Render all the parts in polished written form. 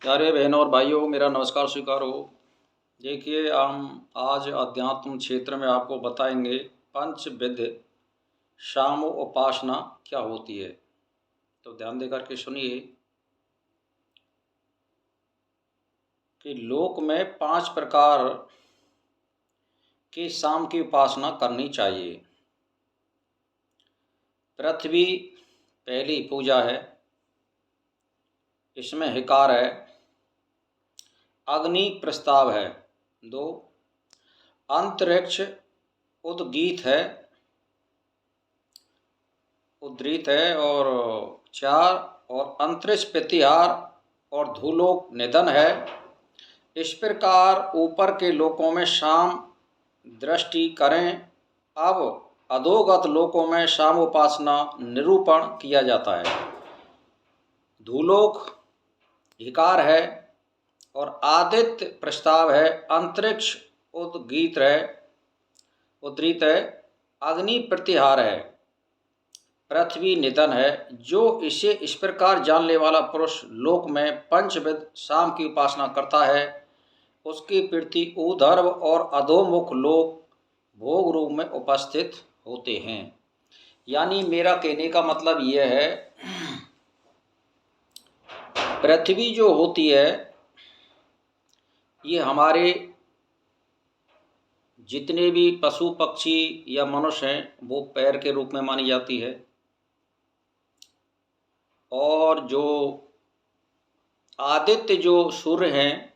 प्यारे बहनों और भाइयों, मेरा नमस्कार स्वीकार हो। देखिए, हम आज अध्यात्म क्षेत्र में आपको बताएंगे पंचविध शाम उपासना क्या होती है। तो ध्यान देकर के सुनिए कि लोक में 5 प्रकार की शाम की उपासना करनी चाहिए। पृथ्वी पहली पूजा है, इसमें हिकार है। अग्नि प्रस्ताव है 2। अंतरिक्ष उद्गीत है, उद्धृत है और 4। और अंतरिक्ष प्रतिहार और धूलोक निधन है। इस प्रकार ऊपर के लोकों में शाम दृष्टि करें। अब अधोगत लोकों में शाम उपासना निरूपण किया जाता है। धूलोक हिकार है और आदित्य प्रस्ताव है। अंतरिक्ष उद्गीत है, उद्धृत है। अग्नि प्रतिहार है, पृथ्वी निधन है। जो इसे इस प्रकार जानने वाला पुरुष लोक में पंचविध शाम की उपासना करता है, उसकी प्रति ऊर्ध्व और अधोमुख लोक भोग रूप में उपस्थित होते हैं। यानी मेरा कहने का मतलब यह है, पृथ्वी जो होती है ये हमारे जितने भी पशु पक्षी या मनुष्य हैं वो पैर के रूप में मानी जाती है। और जो आदित्य जो सूर्य हैं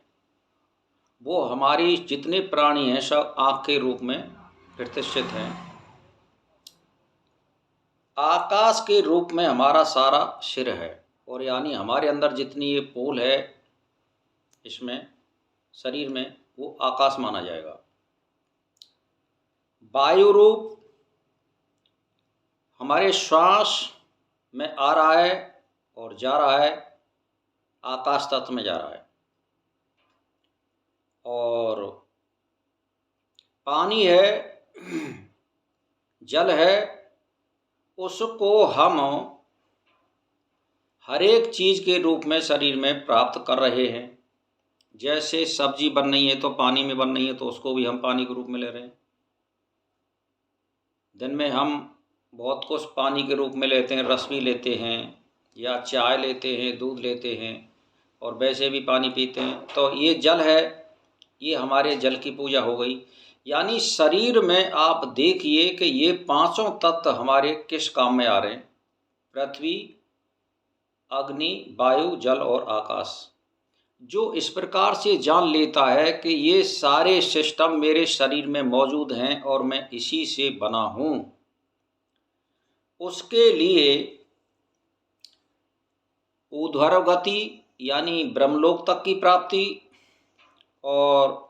वो हमारी जितने प्राणी हैं सब आँख के रूप में प्रतिष्ठित हैं। आकाश के रूप में हमारा सारा सिर है, और यानी हमारे अंदर जितनी ये पोल है इसमें शरीर में वो आकाश माना जाएगा। वायु रूप हमारे श्वास में आ रहा है और जा रहा है, आकाश तत्व में जा रहा है। और पानी है, जल है, उसको हम हर एक चीज़ के रूप में शरीर में प्राप्त कर रहे हैं। जैसे सब्जी बन रही है तो पानी में बन रही है, तो उसको भी हम पानी के रूप में ले रहे हैं। दिन में हम बहुत कुछ पानी के रूप में लेते हैं, रस भी लेते हैं या चाय लेते हैं, दूध लेते हैं और वैसे भी पानी पीते हैं। तो ये जल है, ये हमारे जल की पूजा हो गई। यानी शरीर में आप देखिए कि ये पांचों तत्व हमारे किस काम में आ रहे हैं। पृथ्वी, अग्नि, वायु, जल और आकाश। जो इस प्रकार से जान लेता है कि ये सारे सिस्टम मेरे शरीर में मौजूद हैं और मैं इसी से बना हूँ, उसके लिए ऊर्ध्व गति यानी ब्रह्मलोक तक की प्राप्ति और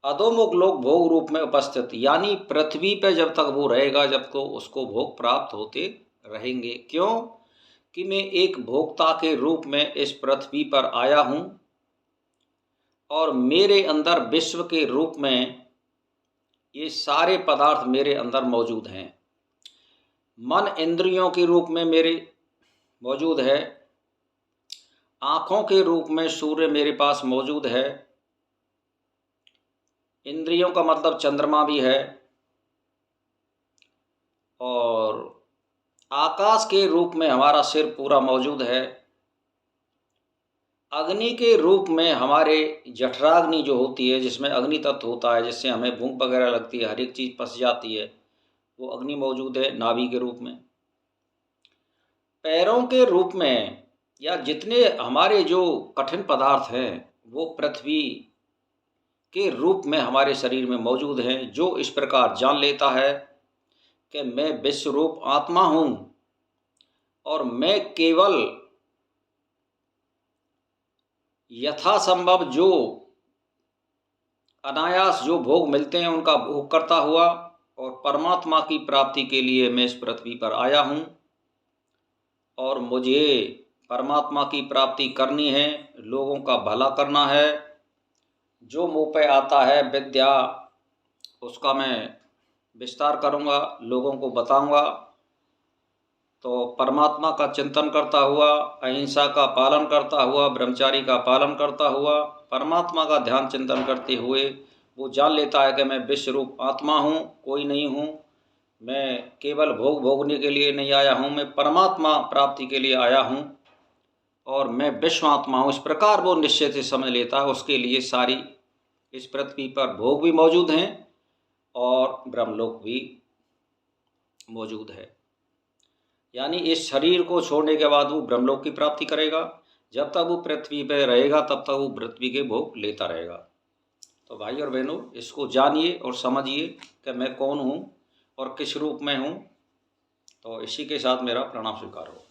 अधोमुख लोक भोग रूप में उपस्थित, यानी पृथ्वी पर जब तक वो रहेगा जब तो उसको भोग प्राप्त होते रहेंगे। क्यों कि मैं एक भोक्ता के रूप में इस पृथ्वी पर आया हूँ और मेरे अंदर विश्व के रूप में ये सारे पदार्थ मेरे अंदर मौजूद हैं। मन इंद्रियों के रूप में मेरे मौजूद है, आँखों के रूप में सूर्य मेरे पास मौजूद है, इंद्रियों का मतलब चंद्रमा भी है, और आकाश के रूप में हमारा सिर पूरा मौजूद है। अग्नि के रूप में हमारे जठराग्नि जो होती है, जिसमें अग्नि तत्व होता है, जिससे हमें भूख वगैरह लगती है, हर एक चीज़ पस जाती है, वो अग्नि मौजूद है नाभि के रूप में। पैरों के रूप में या जितने हमारे जो कठिन पदार्थ हैं वो पृथ्वी के रूप में हमारे शरीर में मौजूद हैं। जो इस प्रकार जान लेता है कि मैं विश्वरूप आत्मा हूँ और मैं केवल यथासंभव जो अनायास जो भोग मिलते हैं उनका भोग करता हुआ और परमात्मा की प्राप्ति के लिए मैं इस पृथ्वी पर आया हूँ और मुझे परमात्मा की प्राप्ति करनी है, लोगों का भला करना है। जो मुँह पे आता है विद्या उसका मैं विस्तार करूँगा, लोगों को बताऊँगा। तो परमात्मा का चिंतन करता हुआ, अहिंसा का पालन करता हुआ, ब्रह्मचारी का पालन करता हुआ, परमात्मा का ध्यान चिंतन करते हुए वो जान लेता है कि मैं विश्व रूप आत्मा हूँ, कोई नहीं हूँ, मैं केवल भोग भोगने के लिए नहीं आया हूँ, मैं परमात्मा प्राप्ति के लिए आया हूँ और मैं विश्व आत्मा हूँ। इस प्रकार वो निश्चय से समझ लेता है। उसके लिए सारी इस पृथ्वी पर भोग भी मौजूद हैं और ब्रह्मलोक भी मौजूद है। यानी इस शरीर को छोड़ने के बाद वो ब्रह्मलोक की प्राप्ति करेगा। जब तक वो पृथ्वी पर रहेगा तब तक वो पृथ्वी के भोग लेता रहेगा। तो भाई और बहनों, इसको जानिए और समझिए कि मैं कौन हूँ और किस रूप में हूँ। तो इसी के साथ मेरा प्रणाम स्वीकार हो।